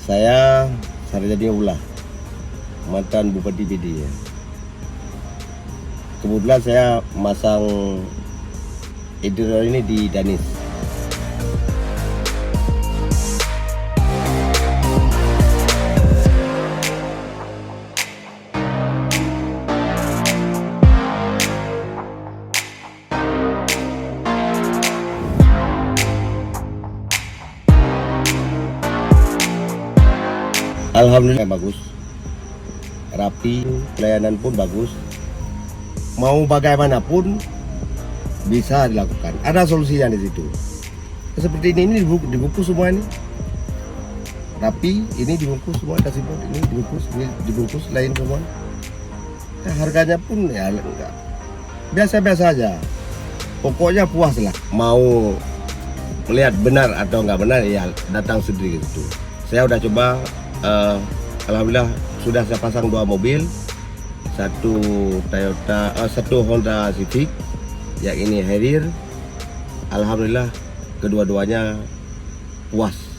Saya Sarjadi Ulah, mantan Bupati BD ya. Kebetulan saya masang editor ini di Danis. Alhamdulillah bagus, rapi, pelayanan pun bagus. Mau bagaimanapun bisa dilakukan. Ada solusinya di situ. Seperti ini dibungkus semua ini. Rapi, ini dibungkus semua, dashboard ini dibungkus lain semua. Nah, harganya pun ya enggak biasa-biasa aja. Pokoknya puas lah. Mau melihat benar atau enggak benar ya datang sendiri gitu. Saya udah coba. Alhamdulillah sudah saya pasang 2 mobil, satu Honda Civic, yang ini Harrier. Alhamdulillah kedua-duanya puas.